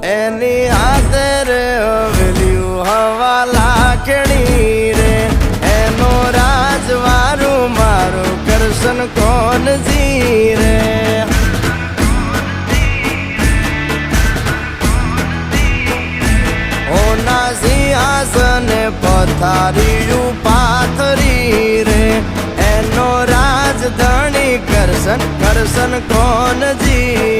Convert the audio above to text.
એની હાથે રે હવેલ્યું હવા લાખણી રે એનો રાજવારું મારું કરશન કોણ જી રે ઓના સિંહાસને પથારીયું પાથરી રે એનો રાજધણી કરશન કરશન કોણ જી